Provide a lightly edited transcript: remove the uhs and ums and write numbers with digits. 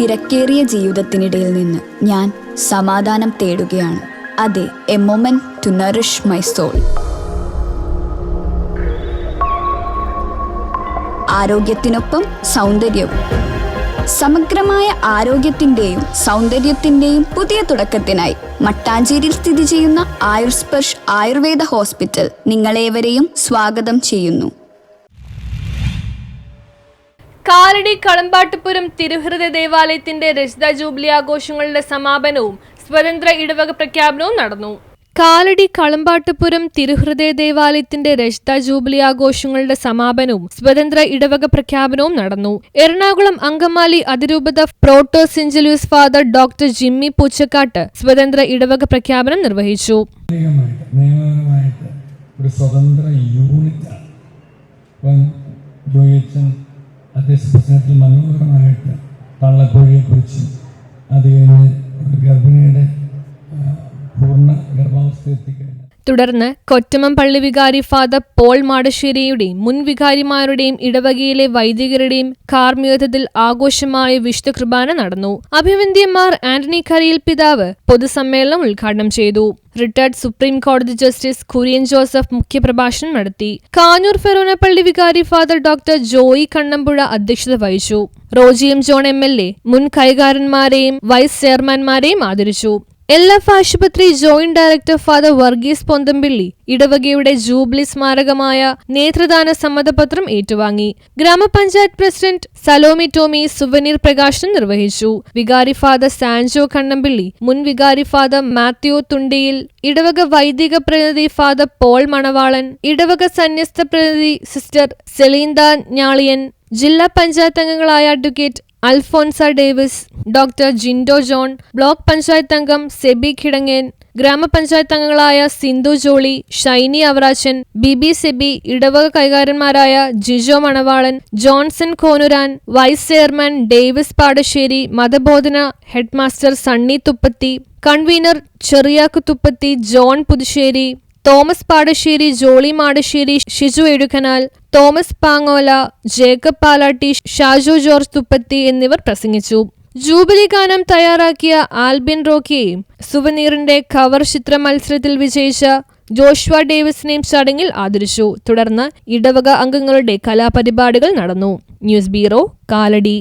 തിരക്കേറിയ ജീവിതത്തിനിടയിൽ നിന്ന് ഞാൻ സമാധാനം തേടുകയാണ്. അതെ, a moment to nourish my soul. ആരോഗ്യത്തിനൊപ്പം സൗന്ദര്യവും. സമഗ്രമായ ആരോഗ്യത്തിൻ്റെയും സൗന്ദര്യത്തിൻ്റെയും പുതിയ തുടക്കത്തിനായി മട്ടാഞ്ചേരിയിൽ സ്ഥിതി ചെയ്യുന്ന ആയുർസ്പർശ് ആയുർവേദ ഹോസ്പിറ്റൽ നിങ്ങളേവരെയും സ്വാഗതം ചെയ്യുന്നു. കാലടി കളമ്പാട്ടുപുരം തിരുഹൃദയ ദേവാലയത്തിന്റെ രജത ജൂബിലി ആഘോഷങ്ങളുടെ സമാപനവും സ്വതന്ത്ര ഇടവക പ്രഖ്യാപനവും നടന്നു. കാലടി കളമ്പാട്ടുപുരം തിരുഹൃദയ ദേവാലയത്തിന്റെ രജത ജൂബിലി ആഘോഷങ്ങളുടെ സമാപനവും സ്വതന്ത്ര ഇടവക പ്രഖ്യാപനവും നടന്നു. എറണാകുളം അങ്കമാലി അതിരൂപത proto saint father doctor Jimmy Poochakkattu സ്വതന്ത്ര ഇടവക പ്രഖ്യാപനം നിർവഹിച്ചു. ഒരു സ്വതന്ത്ര യൂണിറ്റ് അദ്ദേഹത്തിൽ മനോഹരമായിട്ട് തള്ളക്കോഴിയെക്കുറിച്ച് അത് കഴിഞ്ഞ് ഗർഭിണിയുടെ പൂർണ്ണ ഗർഭാവസ്ഥയെത്തിക്കഴിഞ്ഞു. തുടർന്ന് കൊറ്റമം പള്ളി വികാരി ഫാദർ പോൾ മാടശ്ശേരിയുടെയും മുൻ വികാരിമാരുടെയും ഇടവകയിലെ വൈദികരുടെയും കാർമ്മികത്വത്തിൽ ആഘോഷമായ വിശുദ്ധ കുർബാന നടന്നു. അഭിവന്ദ്യന്മാർ ആന്റണി കരയിൽ പിതാവ് പൊതുസമ്മേളനം ഉദ്ഘാടനം ചെയ്തു. റിട്ടയർഡ് സുപ്രീം കോടതി ജസ്റ്റിസ് കുര്യൻ ജോസഫ് മുഖ്യപ്രഭാഷണം നടത്തി. കാഞ്ഞൂർ ഫെറോന പള്ളി വികാരി ഫാദർ ഡോക്ടർ ജോയി കണ്ണമ്പുഴ അധ്യക്ഷത വഹിച്ചു. റോജി എം ജോൺ MLA മുൻ കൈകാരന്മാരെയും വൈസ് ചെയർമാൻമാരെയും ആദരിച്ചു. LF ആശുപത്രി ജോയിന്റ് ഡയറക്ടർ ഫാദർ വർഗീസ് പൊന്തമ്പിള്ളി ഇടവകയുടെ ജൂബിലി സ്മാരകമായ നേത്രദാന സമ്മതപത്രം ഏറ്റുവാങ്ങി. ഗ്രാമപഞ്ചായത്ത് പ്രസിഡന്റ് സലോമി ടോമി സുവനീർ പ്രകാശനം നിർവഹിച്ചു. വികാരി ഫാദർ സാൻജോ കണ്ണമ്പിള്ളി, മുൻ വികാരി ഫാദർ മാത്യു തുണ്ടിയിൽ, ഇടവക വൈദിക പ്രതിനിധി ഫാദർ പോൾ മണവാളൻ, ഇടവക സന്യസ്ത പ്രതിനിധി സിസ്റ്റർ സെലീന്ത ഞാളിയൻ, ജില്ലാ പഞ്ചായത്ത് അംഗങ്ങളായ advocate Alphonsa Davis, doctor Jinto John, block panchayat അംഗം സെബി കിടങ്ങേൻ, ഗ്രാമപഞ്ചായത്ത് അംഗങ്ങളായ സിന്ധു ജോളി, ഷൈനി അവറാച്ചൻ, ബിബി സെബി, ഇടവക കൈകാരന്മാരായ ജിജോ മണവാളൻ, ജോൺസൺ കോനുരാൻ, വൈസ് ചെയർമാൻ ഡേവിസ് പാടശ്ശേരി, മതബോധന ഹെഡ്മാസ്റ്റർ സണ്ണി തുപ്പത്തി, കൺവീനർ ചെറിയാക്കു തുപ്പത്തി, ജോൺ പുതുശ്ശേരി, തോമസ് പാടശ്ശേരി, ജോളി മാടശ്ശേരി, ഷിജു എഴുകനാൽ, തോമസ് പാങ്ങോല, ജേക്കബ് പാലാട്ടി, ഷാജു ജോർജ് തുപ്പത്തി എന്നിവർ പ്രസംഗിച്ചു. ജൂബിലി ഗാനം തയ്യാറാക്കിയ ആൽബിൻ റോക്കിയെയും സുവനീറിന്റെ കവർ ചിത്ര മത്സരത്തിൽ വിജയിച്ച ജോഷ്വ ഡേവിസിനെയും ചടങ്ങിൽ ആദരിച്ചു. തുടർന്ന് ഇടവക അംഗങ്ങളുടെ കലാപരിപാടികൾ നടന്നു. News bureau, Kalady.